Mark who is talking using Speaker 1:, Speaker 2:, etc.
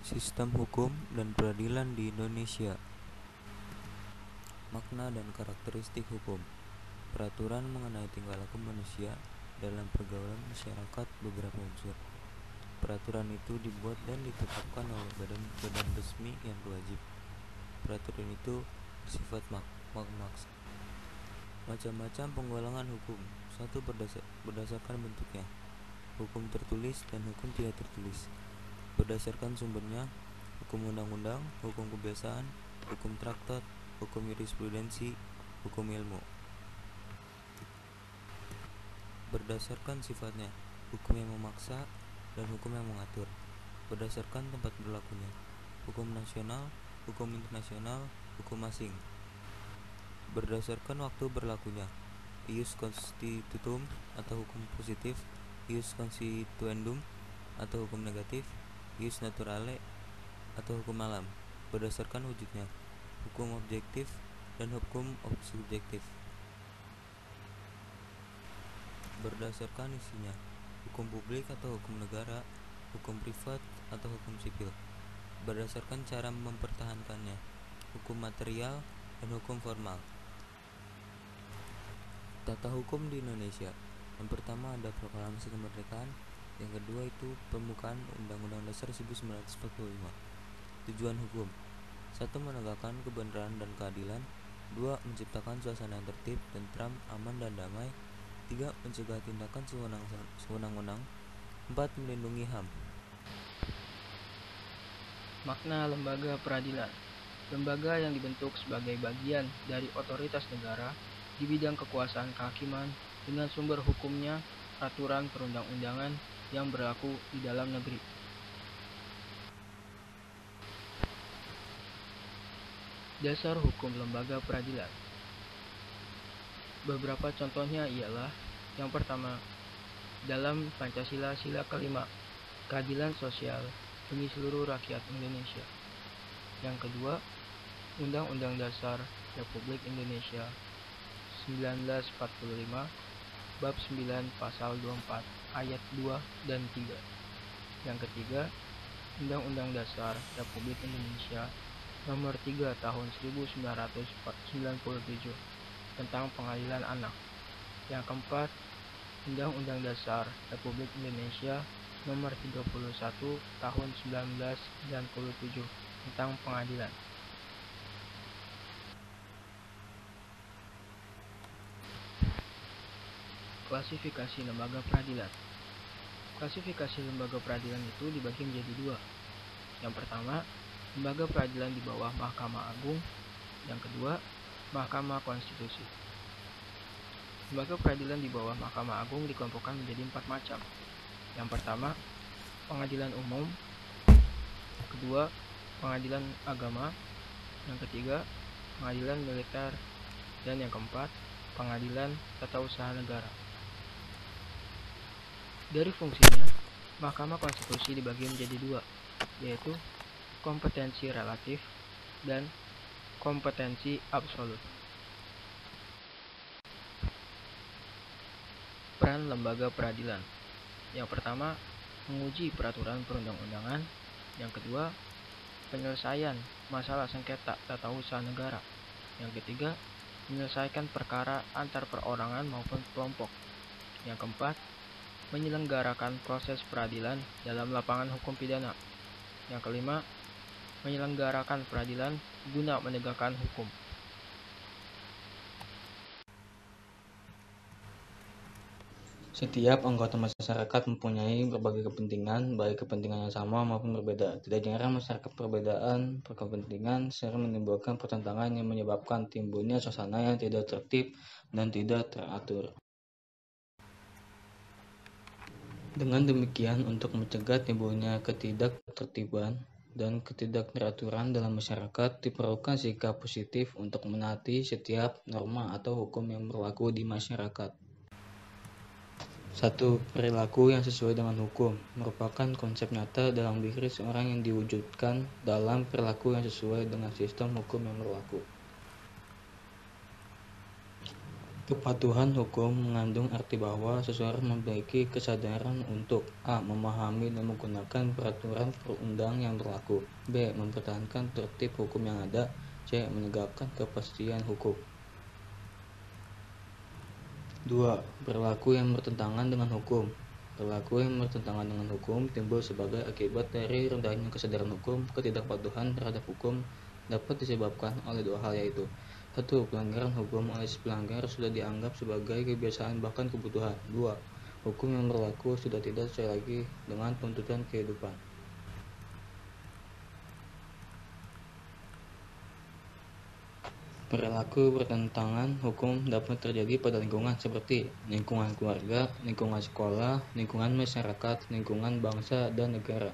Speaker 1: Sistem hukum dan peradilan di Indonesia. Makna dan karakteristik hukum. Peraturan mengenai tingkah laku manusia dalam pergaulan masyarakat beberapa unsur. Peraturan itu dibuat dan ditetapkan oleh badan resmi yang berwajib. Peraturan itu bersifat maksa. Macam-macam penggolongan hukum. Satu, berdasarkan bentuknya. Hukum tertulis dan hukum tidak tertulis. Berdasarkan sumbernya, hukum undang-undang, hukum kebiasaan, hukum traktat, hukum jurisprudensi, hukum ilmu. Berdasarkan sifatnya, hukum yang memaksa dan hukum yang mengatur. Berdasarkan tempat berlakunya, hukum nasional, hukum internasional, hukum asing. Berdasarkan waktu berlakunya, ius constitutum atau hukum positif, ius constituendum atau hukum negatif, ius naturale atau hukum alam. Berdasarkan wujudnya, hukum objektif dan hukum subjektif. Berdasarkan isinya, hukum publik atau hukum negara, hukum privat atau hukum sipil. Berdasarkan cara mempertahankannya, hukum material dan hukum formal. Tata hukum di Indonesia. Yang pertama ada proklamasi kemerdekaan, yang kedua itu pembukaan Undang-Undang Dasar 1945. Tujuan hukum: 1. Menegakkan kebenaran dan keadilan. 2. Menciptakan suasana yang tertib, tentram, aman dan damai. 3. Mencegah tindakan sewenang-wenang. 4. Melindungi HAM.
Speaker 2: Makna lembaga peradilan. Lembaga yang dibentuk sebagai bagian dari otoritas negara di bidang kekuasaan kehakiman dengan sumber hukumnya, peraturan perundang-undangan yang berlaku di dalam negeri. Dasar hukum lembaga peradilan. Beberapa contohnya ialah: yang pertama, dalam Pancasila sila kelima, keadilan sosial bagi seluruh rakyat Indonesia. Yang kedua, Undang-Undang Dasar Republik Indonesia 1945 Bab 9 Pasal 24 Ayat 2 dan 3. Yang ketiga, Undang-Undang Dasar Republik Indonesia Nomor 3 Tahun 1997 tentang Pengadilan Anak. Yang keempat, Undang-Undang Dasar Republik Indonesia Nomor 31 Tahun 1997 tentang Pengadilan. Klasifikasi lembaga peradilan. Klasifikasi lembaga peradilan itu dibagi menjadi dua. Yang pertama, lembaga peradilan di bawah Mahkamah Agung. Yang kedua, Mahkamah Konstitusi. Lembaga peradilan di bawah Mahkamah Agung dikelompokkan menjadi 4 macam. Yang pertama, pengadilan umum. Kedua, pengadilan agama. Yang ketiga, pengadilan militer. Dan yang keempat, pengadilan tata usaha negara. Dari fungsinya, Mahkamah Konstitusi dibagi menjadi dua, yaitu kompetensi relatif dan kompetensi absolut. Peran lembaga peradilan. Yang pertama, menguji peraturan perundang-undangan. Yang kedua, penyelesaian masalah sengketa tata usaha negara. Yang ketiga, menyelesaikan perkara antar perorangan maupun kelompok. Yang keempat, menyelenggarakan proses peradilan dalam lapangan hukum pidana. Yang kelima, menyelenggarakan peradilan guna menegakkan hukum.
Speaker 3: Setiap anggota masyarakat mempunyai berbagai kepentingan, baik kepentingan yang sama maupun berbeda. Tidak jarang masyarakat perbedaan berkepentingan sering menimbulkan pertentangan yang menyebabkan timbulnya suasana yang tidak tertib dan tidak teratur. Dengan demikian, untuk mencegah timbulnya ketidaktertiban dan ketidakteraturan dalam masyarakat, diperlukan sikap positif untuk menaati setiap norma atau hukum yang berlaku di masyarakat. 1. Perilaku yang sesuai dengan hukum merupakan konsep nyata dalam diri seorang yang diwujudkan dalam perilaku yang sesuai dengan sistem hukum yang berlaku. Kepatuhan hukum mengandung arti bahwa seseorang memiliki kesadaran untuk a. memahami dan menggunakan peraturan perundang yang berlaku, b. mempertahankan tertib hukum yang ada, c. menegakkan kepastian hukum. 2. Perilaku yang bertentangan dengan hukum. Perilaku yang bertentangan dengan hukum timbul sebagai akibat dari rendahnya kesadaran hukum. Ketidakpatuhan terhadap hukum dapat disebabkan oleh dua hal, yaitu 1. Pelanggaran hukum oleh si pelanggar sudah dianggap sebagai kebiasaan bahkan kebutuhan. 2. Hukum yang berlaku sudah tidak sesuai lagi dengan tuntutan kehidupan. Perilaku bertentangan hukum dapat terjadi pada lingkungan seperti lingkungan keluarga, lingkungan sekolah, lingkungan masyarakat, lingkungan bangsa dan negara.